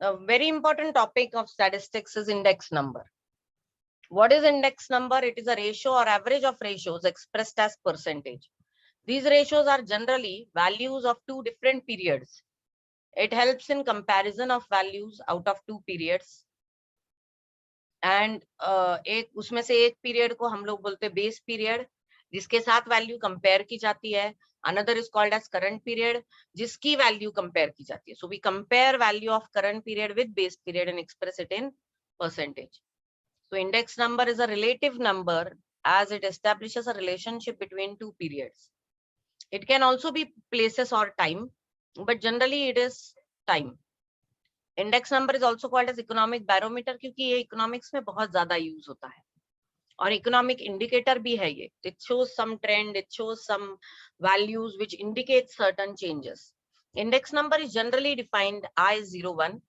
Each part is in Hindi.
A very important topic of statistics is index number. What is index number? It is a ratio or average of ratios expressed as percentage. These ratios are generally values of two different periods. It helps in comparison of values out of two periods. And एक उसमें से एक पीरियड को हम लोग बोलते हैं बेस पीरियड, जिसके साथ वैल्यू कंपेयर की जाती है. Another is called as current period, जिसकी वैल्यू कंपेयर की जाती है. So we compare value of current period with base period and express it in percentage. So index number is a relative number as it establishes a relationship between two periods. It can also be places or time, but generally it is time. Index number is also called as economic barometer क्योंकि ये इकोनॉमिक्स में बहुत ज्यादा यूज होता है, और इकोनॉमिक इंडिकेटर भी है ये. It shows some trend, it shows some values which indicate certain changes. Index number is generally defined I01.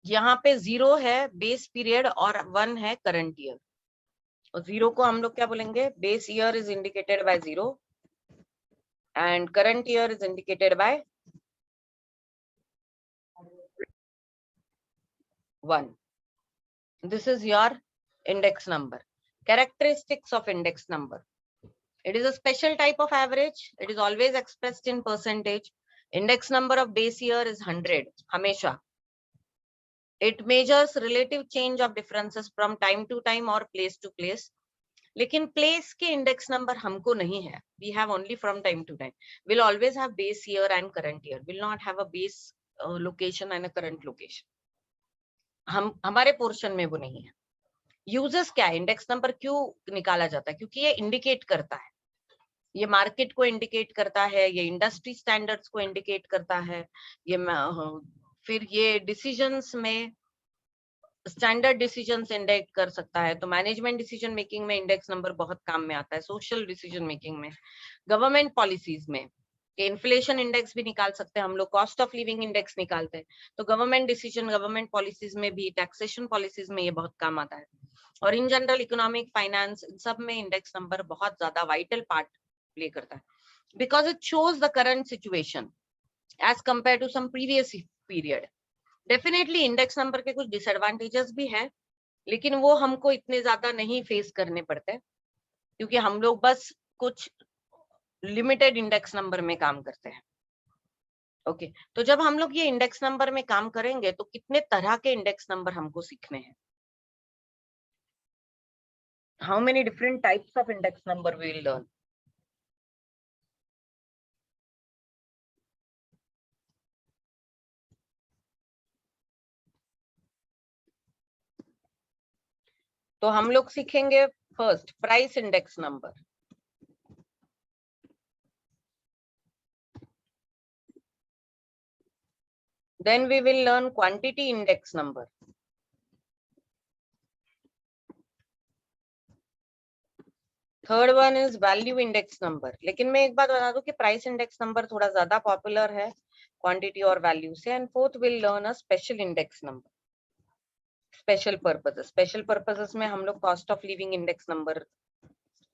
यहाँ पे 0 है बेस पीरियड और 1 है करंट ईयर. और 0 को हम लोग क्या बोलेंगे? Base year is indicated by 0 and current year is indicated by 1. This is your index number. Characteristics of index number. It is a special type of average. It is always expressed in percentage. Index number of base year is 100 हमेशा. It measures relative change of differences from time to time or place to place. लेकिन place के index number हमको नहीं है. We have only from time to time. We'll always have base year and current year. We'll not have a base location and a current location. हमारे पोर्शन में वो नहीं है. यूजेस क्या है? इंडेक्स नंबर क्यों निकाला जाता है? क्योंकि ये इंडिकेट करता है, ये मार्केट को इंडिकेट करता है, ये इंडस्ट्री स्टैंडर्ड्स को इंडिकेट करता है, ये फिर ये डिसीजंस में स्टैंडर्ड डिसीजंस इंडिकेट कर सकता है. तो मैनेजमेंट डिसीजन मेकिंग में इंडेक्स नंबर बहुत काम में आता है. सोशल डिसीजन मेकिंग में, गवर्नमेंट पॉलिसीज में, इन्फ्लेशन इंडेक्स भी निकाल सकते हैं हम लोग, कॉस्ट ऑफ लिविंग इंडेक्स निकालते हैं. तो गवर्नमेंट डिसीजन, गवर्नमेंट पॉलिसीज में भी, टैक्सेशन पॉलिसीज में ये बहुत काम आता है. और इन जनरल इकोनॉमिक, फाइनेंस, इन सब में इंडेक्स नंबर बहुत ज्यादा वाइटल पार्ट प्ले करता है, because it shows the current situation as compare to some previous period. Definitely index number के कुछ डिसएडवांटेजेस भी है, लेकिन वो हमको इतने ज्यादा नहीं फेस करने पड़ते, क्योंकि हम लोग बस कुछ लिमिटेड इंडेक्स नंबर में काम करते हैं. ओके, तो जब हम लोग ये इंडेक्स नंबर में काम करेंगे तो कितने तरह के इंडेक्स नंबर हमको सीखने हैं. How many different types of index number we will learn? तो हम लोग सीखेंगे first price index number. Then we will learn quantity index number. Third one is value index number. लेकिन मैं एक बात बता दूं कि प्राइस इंडेक्स नंबर थोड़ा ज्यादा पॉपुलर है क्वांटिटी और वैल्यू से. And fourth will learn a special index number, special purposes. Special purposes में हम लोग cost of living index number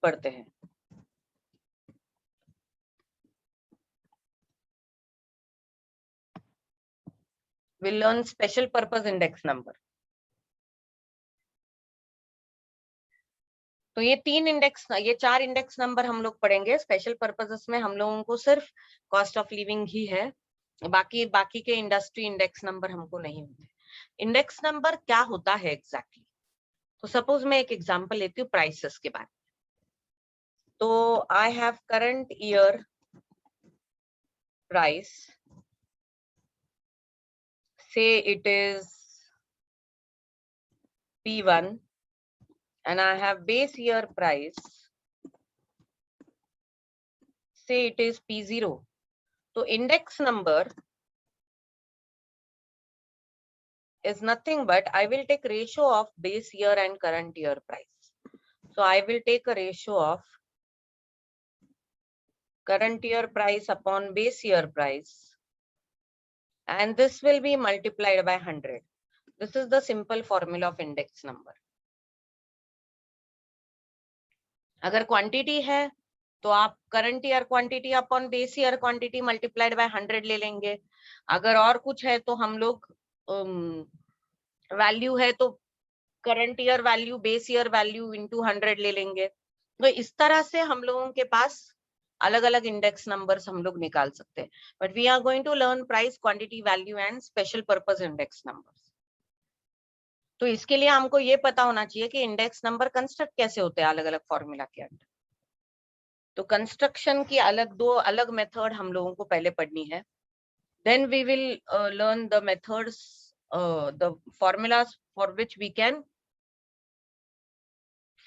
पढ़ते हैं. We'll learn special purpose index number. तो ये ये 4 इंडेक्स नंबर हम लोग पढ़ेंगे. स्पेशल पर्पसेस में हम लोगों को सिर्फ कॉस्ट ऑफ लिविंग ही है, बाकी के इंडस्ट्री इंडेक्स नंबर हमको नहीं होते. इंडेक्स नंबर क्या होता है एग्जैक्टली? तो सपोज मैं एक एग्जांपल लेती हूँ प्राइसेस के बारे में. तो I have current year price, say it is P1, and I have base year price, say it is P0. So index number is nothing but I will take ratio of base year and current year price. So I will take a ratio of current year price upon base year price, and this will be multiplied by 100. This is the simple formula of index number. अगर क्वांटिटी है तो आप current year quantity upon base year quantity multiplied by 100 ले लेंगे। अगर और कुछ है तो हम लोग वैल्यू है तो current year value base year value into 100 ले लेंगे। तो इस तरह से हम लोगों के पास अलग अलग इंडेक्स नंबर्स हम लोग निकाल सकते हैं। But we are going to learn price, quantity, value and special purpose index numbers. तो इसके लिए हमको ये पता होना चाहिए कि इंडेक्स नंबर कंस्ट्रक्ट कैसे होते हैं अलग अलग फॉर्मूला के अंदर। तो कंस्ट्रक्शन की दो अलग मेथड हम लोगों को पहले पढ़नी है। Then we will learn the methods, the formulas for which we can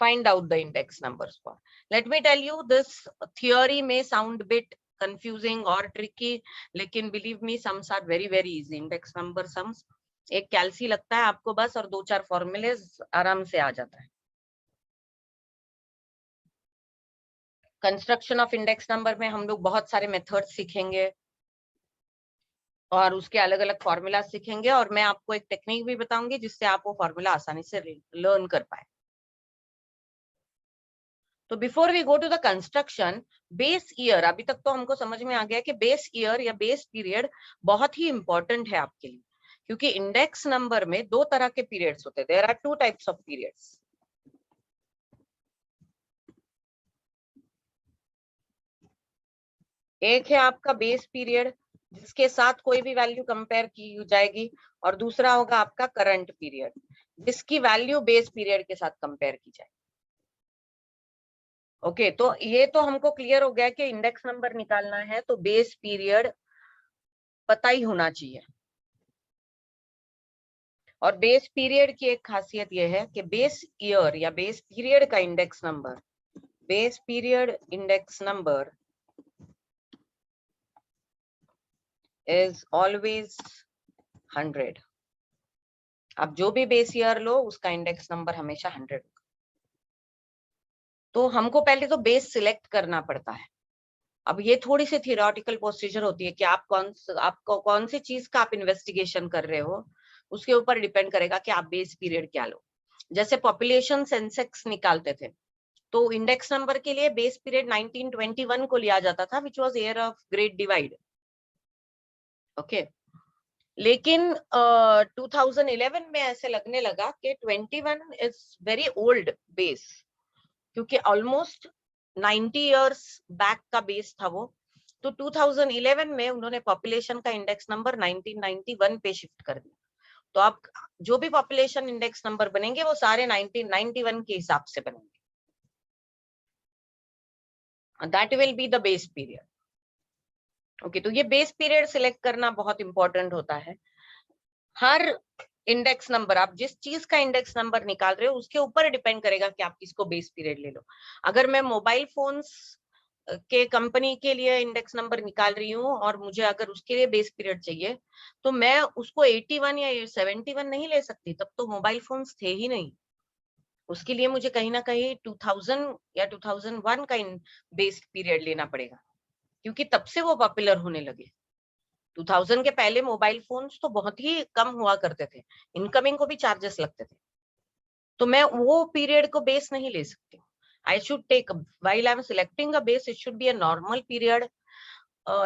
find out the index numbers for. Let me tell you, this theory may sound bit confusing or tricky, लेकिन believe me, sums are very very easy. Index number sums एक कैलसी लगता है आपको बस, और 2-4 फॉर्मूलेज आराम से आ जाता है। कंस्ट्रक्शन ऑफ इंडेक्स नंबर में हम लोग बहुत सारे मेथड सीखेंगे और उसके अलग अलग फॉर्मूला सीखेंगे, और मैं आपको एक टेक्निक भी बताऊंगी जिससे आप वो फॉर्मूला आसानी से लर्न कर पाए। तो before we go to the construction, base year, अभी तक तो हमको समझ में आ गया कि बेस ईयर या बेस पीरियड बहुत ही इंपॉर्टेंट है आपके लिए, क्योंकि इंडेक्स नंबर में 2 तरह के पीरियड्स होते हैं। There are 2 types of periods. एक है आपका बेस पीरियड जिसके साथ कोई भी वैल्यू कंपेयर की जाएगी, और दूसरा होगा आपका करंट पीरियड जिसकी वैल्यू बेस पीरियड के साथ कंपेयर की जाएगी। ओके, तो ये तो हमको क्लियर हो गया कि इंडेक्स नंबर निकालना है तो बेस पीरियड पता ही होना चाहिए। और बेस पीरियड की एक खासियत यह है कि बेस ईयर या बेस पीरियड का index number, base period index number is always 100। आप जो भी बेस ईयर लो उसका इंडेक्स नंबर हमेशा 100। तो हमको पहले तो बेस सिलेक्ट करना पड़ता है। अब ये थोड़ी सी थियोरेटिकल प्रोसीजर होती है कि आपको कौन सी चीज का आप इन्वेस्टिगेशन कर रहे हो, उसके ऊपर डिपेंड करेगा कि आप बेस पीरियड क्या लो। जैसे पॉपुलेशन सेंसेक्स निकालते थे तो इंडेक्स नंबर के लिए बेस पीरियड 1921 को लिया जाता था, which was year of great divide. Okay, लेकिन 2011 में ऐसे लगने लगा कि 21 इज वेरी ओल्ड बेस, क्योंकि ऑलमोस्ट 90 इयर्स बैक का बेस था वो। तो 2011 में उन्होंने पॉपुलेशन का इंडेक्स नंबर 1991 पे शिफ्ट कर दिया। तो आप जो भी पॉपुलेशन इंडेक्स नंबर बनेंगे वो सारे 1991 के हिसाब से बनेंगे। That will be the base period. Okay, तो ये बेस पीरियड सिलेक्ट करना बहुत इंपॉर्टेंट होता है। हर इंडेक्स नंबर, आप जिस चीज का इंडेक्स नंबर निकाल रहे हो उसके ऊपर डिपेंड करेगा कि आप किसको बेस पीरियड ले लो। अगर मैं मोबाइल फोन्स के कंपनी के लिए इंडेक्स नंबर निकाल रही हूँ और मुझे अगर उसके लिए बेस पीरियड चाहिए तो मैं उसको 81 या 71 नहीं ले सकती, तब तो मोबाइल फोन्स थे ही नहीं। उसके लिए मुझे कहीं ना कहीं 2000 या 2001 का बेस पीरियड लेना पड़ेगा, क्योंकि तब से वो पॉपुलर होने लगे। 2000 के पहले मोबाइल फोन्स तो बहुत ही कम हुआ करते थे, इनकमिंग को भी चार्जेस लगते थे, तो मैं वो पीरियड को बेस नहीं ले सकती। I should take, while I am selecting a base, it should be a normal period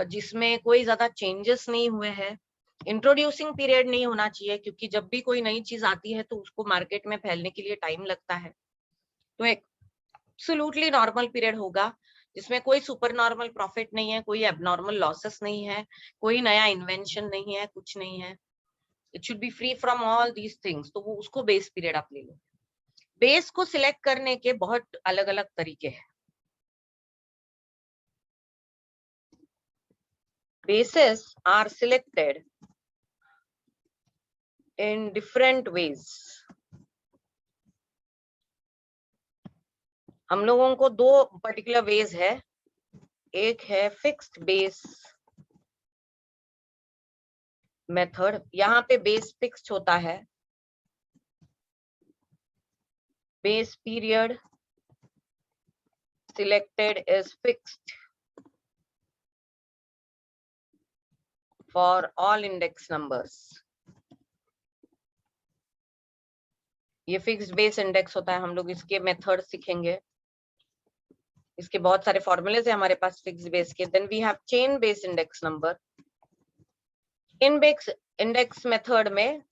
जिसमें कोई ज्यादा चेंजेस नहीं हुए हैं। इंट्रोड्यूसिंग पीरियड नहीं होना चाहिए, क्योंकि जब भी कोई नई चीज आती है तो उसको मार्केट में फैलने के लिए टाइम लगता है। तो एक एब्सोल्युटली नॉर्मल पीरियड होगा जिसमें कोई सुपर नॉर्मल प्रॉफिट नहीं है, कोई एबनॉर्मल लॉसेस नहीं है, कोई नया इन्वेंशन नहीं है, कुछ नहीं है। It should B free from all these things, तो वो उसको बेस पीरियड आप ले लो। बेस को सिलेक्ट करने के बहुत अलग अलग तरीके हैं। Bases are selected in different ways. हम लोगों को 2 पर्टिकुलर वेज है। एक है फिक्स्ड बेस मेथड, यहाँ पे बेस फिक्स्ड होता है। Base period selected is fixed for all index numbers. ये फिक्स्ड बेस इंडेक्स होता है, हम लोग इसके मेथड सीखेंगे। इसके बहुत सारे फॉर्मूलेज है हमारे पास फिक्स बेस के. Then we have chain base index number. Chain base index method में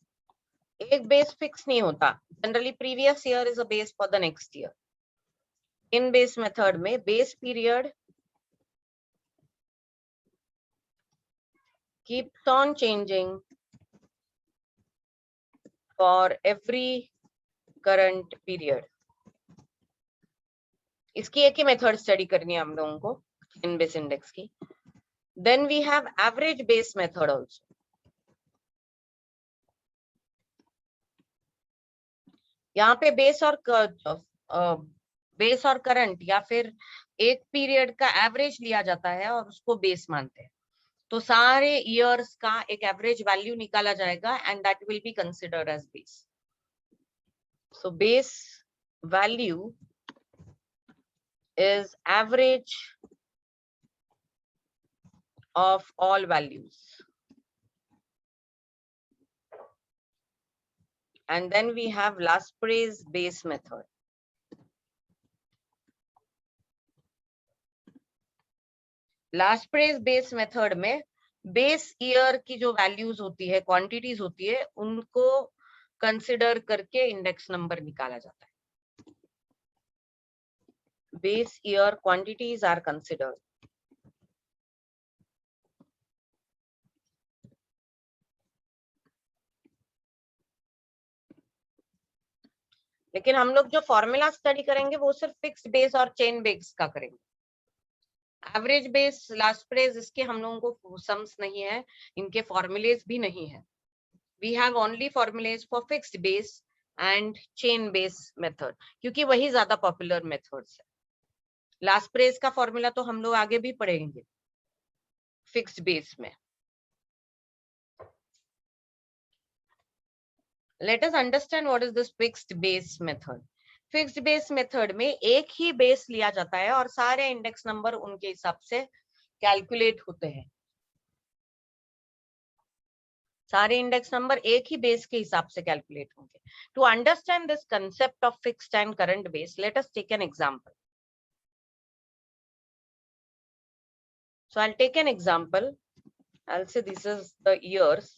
एक बेस फिक्स नहीं होता. Generally previous year is a base for the next year. इन बेस मेथड में base period keeps on changing for every current period. इसकी एक ही मेथड स्टडी करनी है हम लोगों को इन बेस इंडेक्स की. Then we have average base method also. यहाँ पे बेस और करंट या फिर एक पीरियड का एवरेज लिया जाता है और उसको बेस मानते हैं. तो सारे ईयर्स का एक एवरेज वैल्यू निकाला जाएगा and that will be considered as base. So base value is average of all values. And then we have Laspre's base method. Laspre's base method में बेस ईयर की जो वैल्यूज होती है, क्वांटिटीज होती है, उनको कंसिडर करके इंडेक्स नंबर निकाला जाता है. Base year quantities are considered. लेकिन हम लोग जो फॉर्मूला स्टडी करेंगे वो सिर्फ फिक्स्ड बेस और चेन बेस का करेंगे. एवरेज बेस, लास्प्रेस, इसके हम लोगों को सम्स नहीं है, इनके फॉर्मूलेज भी नहीं है. We have only formulas for fixed base and chain base method, क्योंकि वही ज्यादा पॉपुलर मेथड्स है. लास्प्रेस का फॉर्मूला तो हम लोग आगे भी पढ़ेंगे फिक्स्ड बेस में. Let us understand what is this fixed base method. Fixed base method में एक ही बेस लिया जाता है और सारे इंडेक्स नंबर उनके हिसाब से कैलकुलेट होते हैं. सारे इंडेक्स नंबर एक ही बेस के हिसाब से कैलकुलेट होंगे. To understand this concept of fixed and current base, let us take an example. So I'll take an example. I'll say this is the years.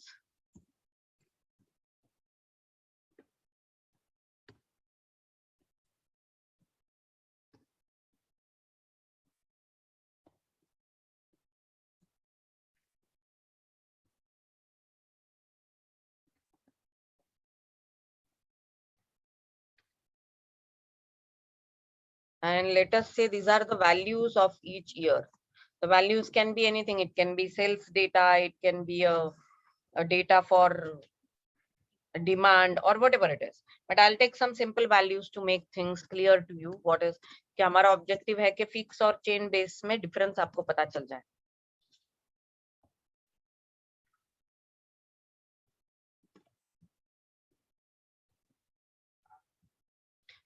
And let us say these are the values of each year. The values can be anything. It can be sales data, it can be a data for demand or whatever it is. But I'll take some simple values to make things clear to you. What is कि हमारा ऑब्जेक्टिव है कि फिक्स और चेन बेस में डिफरेंस आपको पता चल जाए.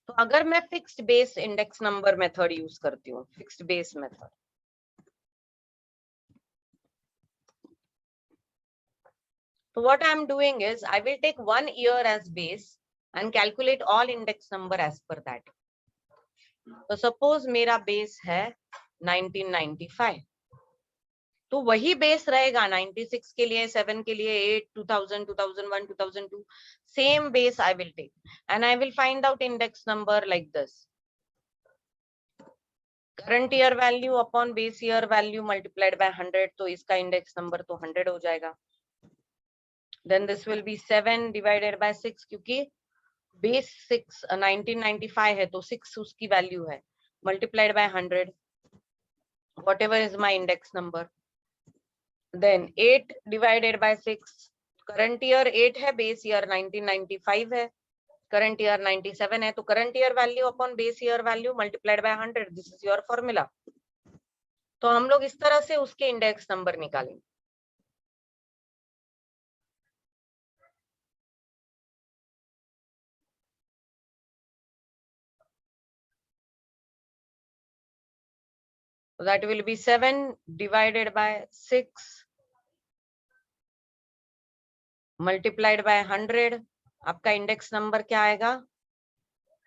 तो अगर मैं fixed base index number method use करती हूँ, fixed base method, so what I am doing is I will take 1 year as base and calculate all index number as per that. तो suppose मेरा बेस है 1995, तो वही बेस रहेगा 96 के लिए, 7 के लिए, 8, 2000, 2001, 2002. Same base I will take and I will find out index number like this. Current year value upon base year value multiplied by 100, तो इसका index number तो 100 हो जाएगा. Then this will be 7 divided by 6, क्योंकि बेस 6 1995 है तो 6 उसकी वैल्यू है, multiplied by 100, whatever is my index number. Then 8 divided by 6, current year 8 है, base year 1995 है, current year 97 है, तो current year value upon base year value multiplied by 100, this is your formula. तो हम लोग इस तरह से उसके इंडेक्स नंबर निकालेंगे. So that will be 7 divided by 6 multiplied by 100. आपका इंडेक्स नंबर क्या आएगा?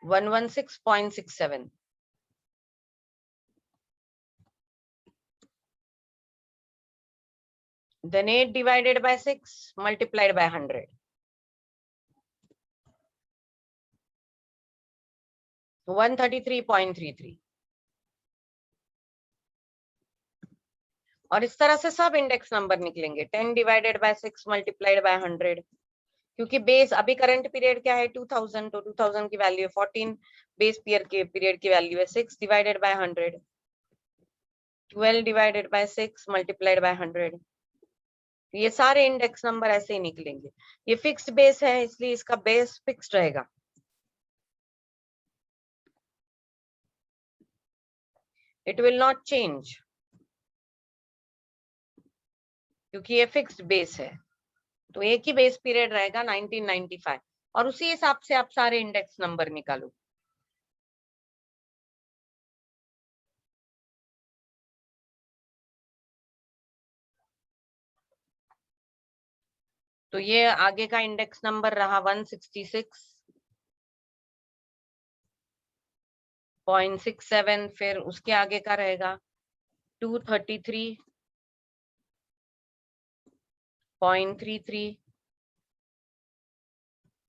116.67. then 8 divided by 6 multiplied by 100. 133.33. और इस तरह से सब इंडेक्स नंबर निकलेंगे. 10 divided by 6 multiplied by 100. क्योंकि बेस अभी करंट पीरियड क्या है 2000, तो 2000 की वैल्यू है 14, बेस पीरियड की वैल्यू है 6 divided by 100. 12 divided by 6 multiplied by 100. ये सारे इंडेक्स नंबर ऐसे ही निकलेंगे. ये फिक्स्ड बेस है इसलिए इसका बेस फिक्स्ड रहेगा. It will not change क्योंकि ये फिक्स्ड बेस है. तो एक ही बेस पीरियड रहेगा 1995 और उसी हिसाब से आप सारे इंडेक्स नंबर निकालो. तो ये आगे का इंडेक्स नंबर रहा 166.67. फिर उसके आगे का रहेगा 233.33.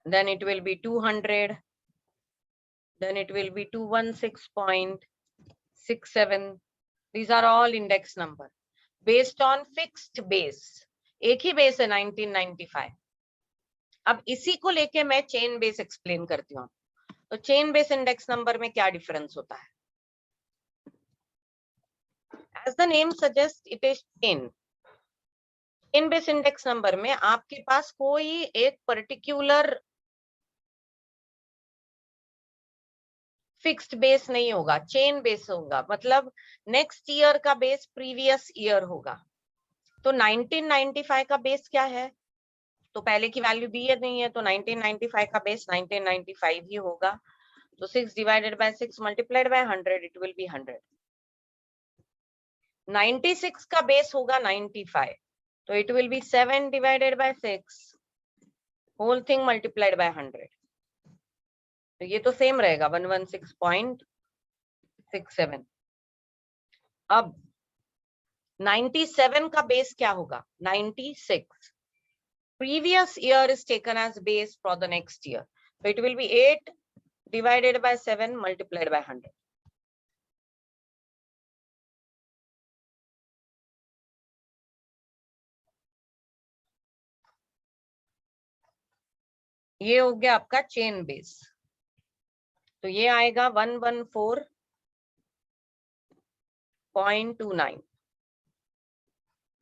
then it will be 200. then it will be 216.67. these are all index number based on fixed base. एक ही बेस है 1995. अब इसी को लेके मैं चेन बेस एक्सप्लेन करती हूँ. तो चेन बेस इंडेक्स नंबर में क्या डिफरेंस होता है? As the name suggests, it is chain. Chain base index number में आपके पास कोई एक पर्टिकुलर फिक्स्ड बेस नहीं होगा, चेन बेस होगा. मतलब नेक्स्ट ईयर का बेस प्रीवियस ईयर होगा. तो 1995 का बेस क्या है? तो पहले की वैल्यू दी नहीं है, तो 1995 का बेस 1995 ही होगा. तो 6 divided by 6 multiplied by 100, it will be 100. 96 का बेस होगा 95, तो it will be 7 divided by 6 whole thing multiplied by 100. तो ये तो सेम रहेगा 116.67. अब 97 का बेस क्या होगा? 96. Previous year is taken as base for the next year. So it will be 8 divided by 7 multiplied by 100. ये हो गया आपका चेन बेस. तो ये आएगा 114.29.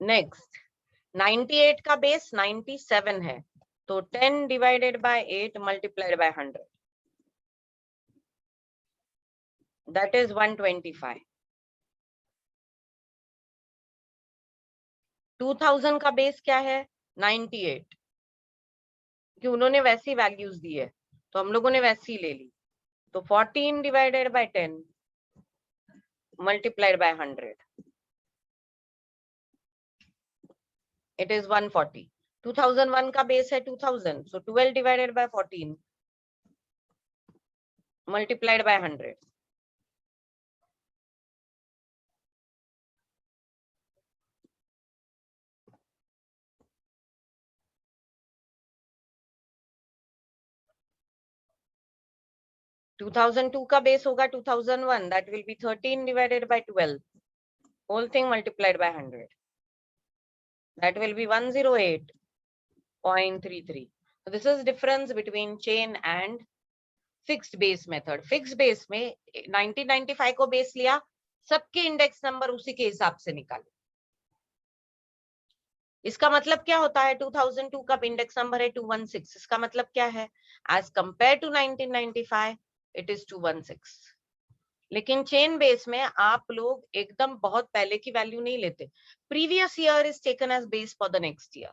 नेक्स्ट 98 का बेस 97 है, तो 10 divided by 8 multiplied by 100. That is 125. 2000 का बेस क्या है? 98. कि उन्होंने वैसी वैल्यूज दी है तो हम लोगों ने वैसी ले ली. तो 14 divided by 10 multiplied by 100. It is 140. 2001 का बेस है 2000. So 12 divided by 14 multiplied by 100. To 2002 का बेस होगा 2001. That will be 13 divided by 12 whole thing multiplied by 100. That will be 108.33. So this is difference between chain and fixed base method. Fixed base में 1995 को बेस लिया, सबके इंडेक्स नंबर उसी के हिसाब से निकाले. इसका मतलब क्या होता है? 2002 का इंडेक्स नंबर है 216. इसका मतलब क्या है? As compare to 1995 it is 216. लेकिन चेन बेस में आप लोग एकदम बहुत पहले की वैल्यू नहीं लेते. Previous year is taken as base for the next year.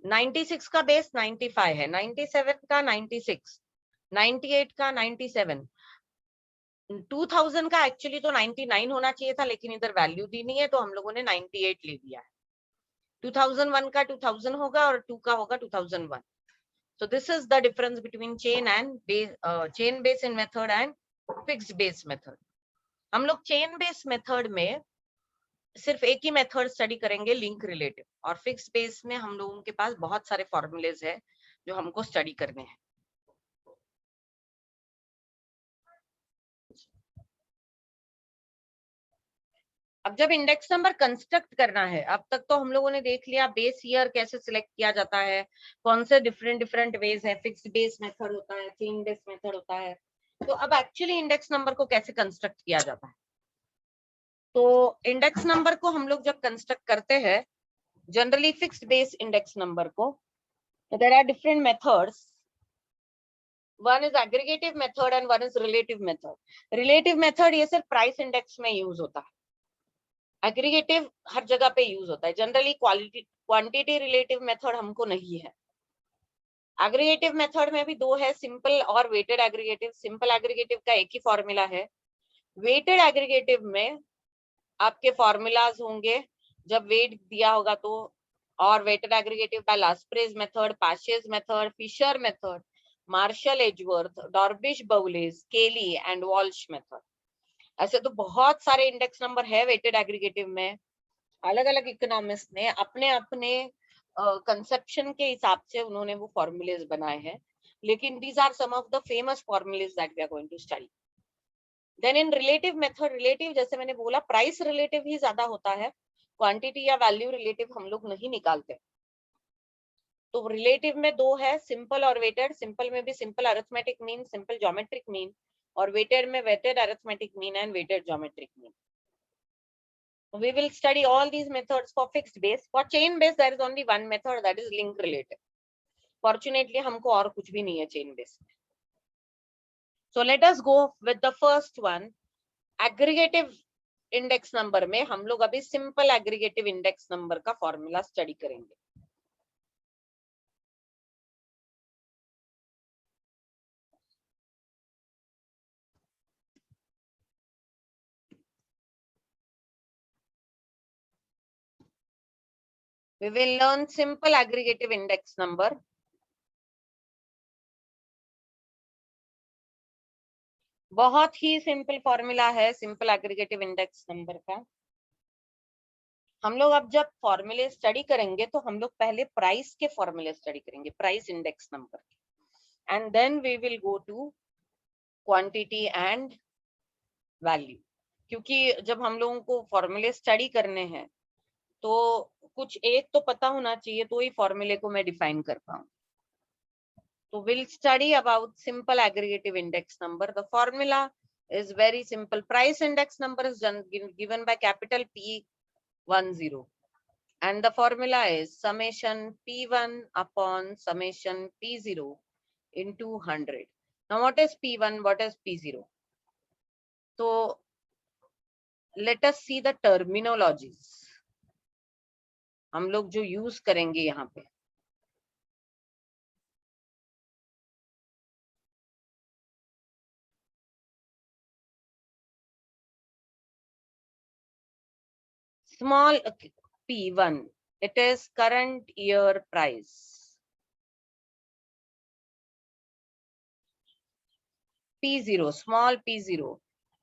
96 का बेस 95 है, 97 का 96, 98 का 97. 2000 का एक्चुअली तो 99 होना चाहिए था, लेकिन इधर वैल्यू दी नहीं है तो हम लोगों ने 98 ले लिया है. 2001 का 2000 होगा और 2 का होगा 2001. So this is the difference between chain and base, chain base in method and fixed base method. हम लोग chain base method में सिर्फ एक ही मेथड स्टडी करेंगे, लिंक रिलेटिव, और फिक्स बेस में हम लोगों के पास बहुत सारे फॉर्मूलेज है जो हमको स्टडी करने हैं। अब जब इंडेक्स नंबर कंस्ट्रक्ट करना है, अब तक तो हम लोगों ने देख लिया बेस ईयर कैसे सिलेक्ट किया जाता है, कौन से डिफरेंट डिफरेंट वेज है, फिक्स्ड बेस मेथड होता है, चेन बेस मेथड होता है। तो अब एक्चुअली इंडेक्स नंबर को कैसे कंस्ट्रक्ट किया जाता है? तो इंडेक्स नंबर को हम लोग जब कंस्ट्रक्ट करते हैं, generally fixed base index number को, तो there are different methods. One is aggregative method and one is relative method. Relative method ये सिर्फ प्राइस इंडेक्स में यूज होता है, एग्रीगेटिव हर जगह पे यूज होता है। जनरली क्वांटिटी रिलेटिव मेथड हमको नहीं है। एग्रीगेटिव मेथड में भी दो है, सिंपल और वेटेड एग्रीगेटिव। सिंपल एग्रीगेटिव का एक ही फॉर्मूला है। वेटेड एग्रीगेटिव में आपके फॉर्मूलाज होंगे जब वेट दिया होगा तो, और weighted aggregative by Laspeyres method, Paasche's method, Fisher method, Marshall Edgeworth, Dorbish Bowley, Kelly and Walsh method. ऐसे तो बहुत सारे इंडेक्स नंबर है वेटेड एग्रीगेटिव में। अलग अलग इकोनॉमिस्ट ने अपने अपने कंसेप्शन के हिसाब से उन्होंने वो फॉर्मूलेज बनाए हैं, लेकिन these are some of the famous formulas that we are going to study. Then in relative method, relative जैसे मैंने बोला प्राइस रिलेटिव ही ज्यादा होता है, क्वांटिटी या वैल्यू रिलेटिव हम लोग नहीं निकालते। तो रिलेटिव में दो है, सिंपल और वेटेड। सिंपल में भी simple arithmetic mean, simple geometric mean, और वेटेड में weighted arithmetic mean and weighted geometric mean. We will study all these methods for fixed base. For chain base there is only one method, that is link relative. Fortunately हमको और कुछ भी नहीं है chain base में. So let us go with the first one, aggregative index number में हम लोग अभी simple aggregative index number का formula study करेंगे. We will learn simple aggregative index number. बहुत ही सिंपल फॉर्मूला है सिंपल एग्रीगेटिव इंडेक्स नंबर का. हम लोग अब जब फॉर्मूले स्टडी करेंगे तो हम लोग पहले प्राइस के फॉर्मूले स्टडी करेंगे, प्राइस इंडेक्स नंबर के, and then we will go to quantity and value. क्योंकि जब हम लोगों को फॉर्मूले स्टडी करने हैं तो कुछ एक तो पता होना चाहिए तो ही फॉर्मूले को मैं डिफाइन कर पाऊं. So we'll study about simple aggregative index number. The formula is very simple. Price index number is given by capital P10, and the formula is summation P1 upon summation P0 into 100. Now what is P1? What is P0? So let us see the terminologies. हम लोग जो यूज करेंगे यहाँ पे. Small P1, it is current year price. P0, small P0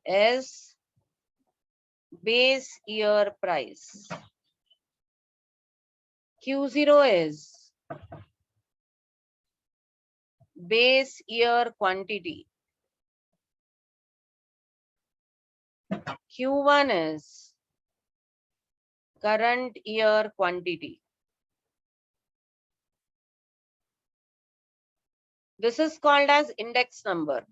is base year price. Q0 is base year quantity. Q1 is current year quantity. This is called as index number.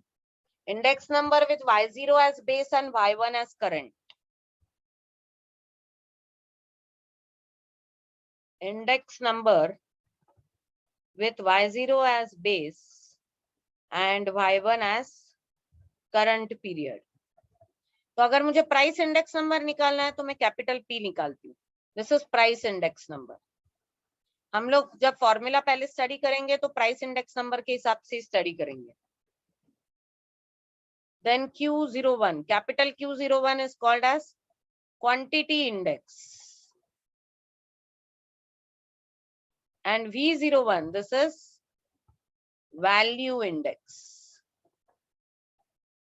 Index number with Y0 as base and Y1 as current. Index number with Y0 as base and Y1 as current period. तो अगर मुझे प्राइस इंडेक्स नंबर निकालना है तो मैं कैपिटल P निकालती हूँ. This is price index number. हम लोग जब फॉर्मूला पहले स्टडी करेंगे तो प्राइस इंडेक्स नंबर के हिसाब से स्टडी करेंगे. Then Q01, capital Q01 is called as quantity index, and V01, this is value index.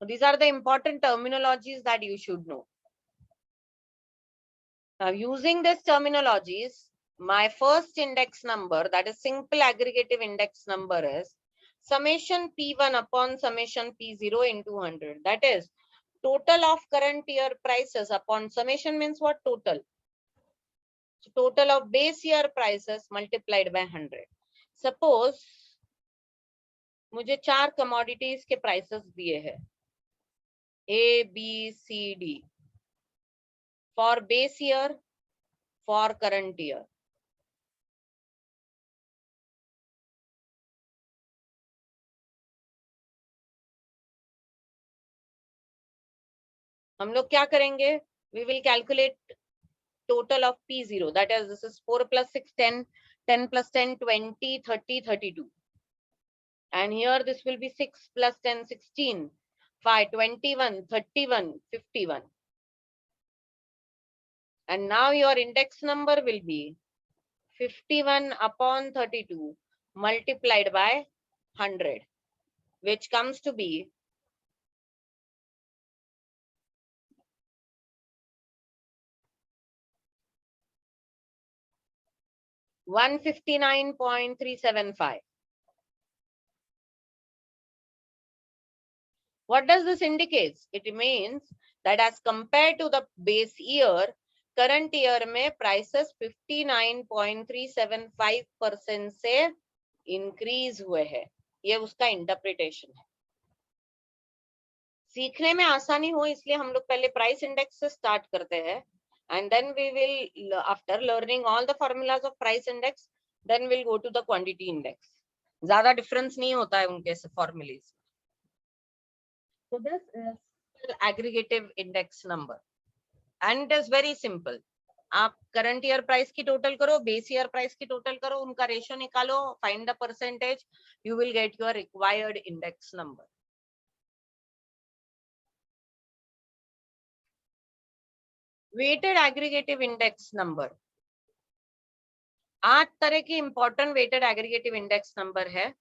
So these are the important terminologies that you should know. Now, using these terminologies, my first index number, that is simple aggregative index number, is summation P1 upon summation P0 into 100. That is total of current year prices upon summation means what? Total. So total of base year prices multiplied by 100. Suppose मुझे 4 commodities के prices दिए हैं A, B, C, D for base year, for current year. हम लोग क्या करेंगे? We will calculate total of P0. That is, this is 4 plus 6, 10, 10 plus 10, 20, 30, 32. And here this will be 6 plus 10, 16, 5, 21, 31, 51. And now your index number will be 51 upon 32 multiplied by 100, which comes to be 159.375. What does this indicate? It means that as compared to the base year, current year में prices 59.375% से increase हुए हैं. ये उसका interpretation है. सीखने में आसानी हो इसलिए हम लोग पहले price index से start करते हैं. And then we will, after learning all the formulas of price index, then we'll go to the quantity index. ज़्यादा difference नहीं होता है उनके formulas. So this is aggregative index number, and it is very simple. आप current year price की total करो, base year price की total करो, उनका ratio निकालो, find the percentage, you will get your required index number. Weighted aggregative index number. 8 तरह की important weighted aggregative index number है.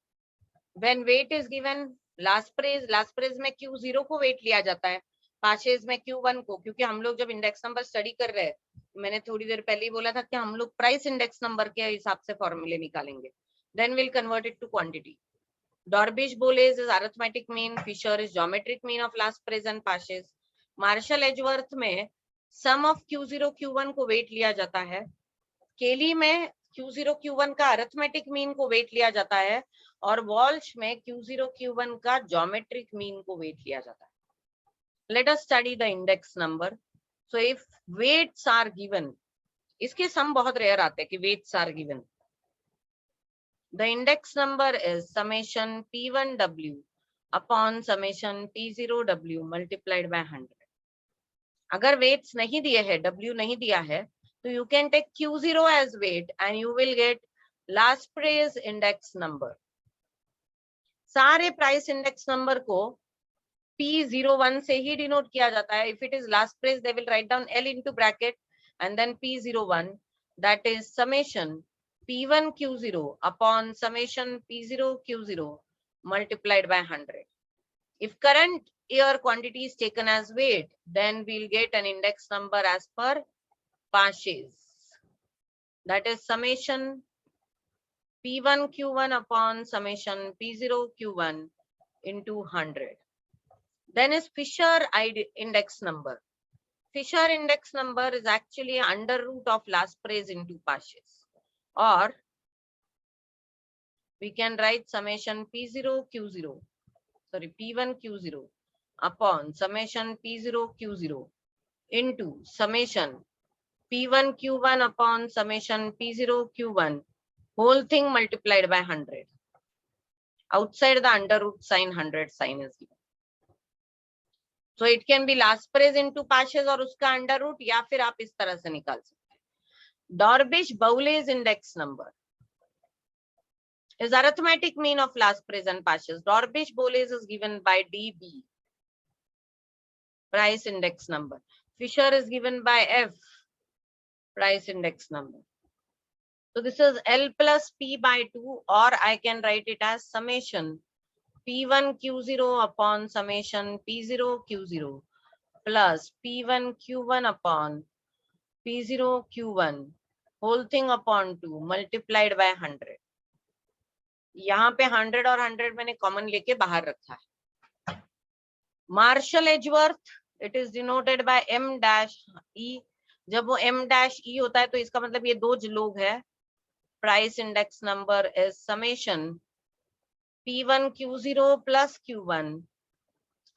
When weight is given, last price में Q0 को weight लिया जाता है, पाशेज में Q1 को, क्योंकि हम लोग जब इंडेक्स नंबर स्टडी कर रहे हैं, मैंने थोड़ी देर पहले ही बोला था कि हम लोग प्राइस इंडेक्स नंबर के हिसाब से फॉर्मूले निकालेंगे. Then we'll convert it to quantity. Dorbish-Boles is arithmetic mean, Fisher is geometric mean of last price and पाशेज. Marshall-Edgeworth में sum of Q0 Q1 को weight लिया जाता है. केली में Q0 Q1 का अरिथमेटिक मीन को वेट लिया जाता है, और वॉल्श में Q0 Q1 का ज्योमेट्रिक मीन को वेट लिया जाता है. Let us study the index number. So if weights are given, इसके सम बहुत रेयर आते हैं कि weights are given. The index number is summation P1W upon summation P0W multiplied by 100. अगर weights नहीं दिए है, W नहीं दिया है, so you can take Q0 as weight and you will get last price index number. सारे price index number को P01 से ही denote किया जाता है. If it is last price, they will write down L into bracket and then P01, that is summation P1 Q0 upon summation P0 Q0 multiplied by 100. If current year quantity is taken as weight, then we'll get an index number as per Paasches. That is summation P1 Q1 upon summation P0 Q1 into 100. Then is Fisher index number. Fisher index number is actually under root of last price into Paasches. Or we can write summation P0 Q0, sorry, P1 Q0 upon summation P0 Q0 into summation P1 Q1 upon summation P0 Q1, whole thing multiplied by 100. Outside the under root sign, 100 sign is given. So it can be last price into Paasches और उसका under root, या फिर आप इस तरह से निकाल सकते हैं. Dorbish-Boles index number is arithmetic mean of last price and Paasches. Dorbish-Boles is given by DB, price index number. Fisher is given by F, price index number. So this is L plus P by 2, or I can write it as summation P1 Q0 upon summation P0 Q0 plus P1 Q1 upon P0 Q1 whole thing upon 2 multiplied by 100. यहाँ पे 100 और 100 मैंने कॉमन लेके बाहर रखा है. Marshall Edgeworth, it is denoted by M dash E. जब वो M डैश E होता है तो इसका मतलब ये दो लोग है. Price index number is summation P1 Q0 plus Q1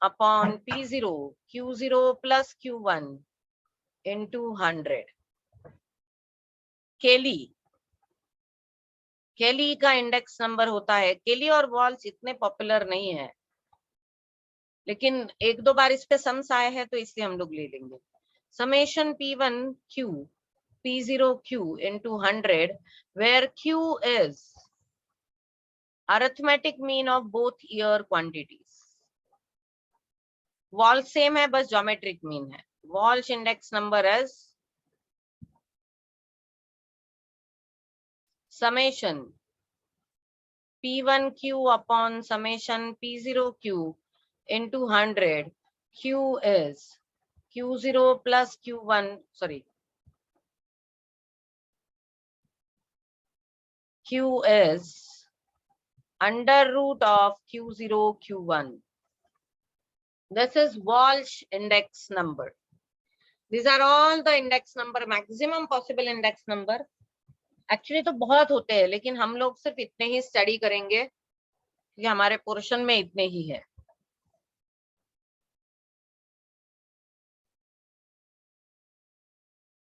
upon P0 Q0 plus Q1 into 100. केली का इंडेक्स नंबर होता है. केली और वॉल्स इतने पॉपुलर नहीं है, लेकिन एक दो बार इस पे सम्स आए हैं तो इसलिए हम लोग ले लेंगे. Summation P1 Q P0 Q into 100 where Q is arithmetic mean of both year quantities. Wall same है, बस ज्योमेट्रिक मीन है. Walls index number is summation P1Q upon summation P0Q into 100. Q is Q0 plus Q1, sorry. Q is under root of Q0 Q1. This is Walsh index number. These are all the index number, maximum possible index number. Actually तो बहुत होते हैं, लेकिन हम लोग सिर्फ इतने ही स्टडी करेंगे कि हमारे पोर्शन में इतने ही है.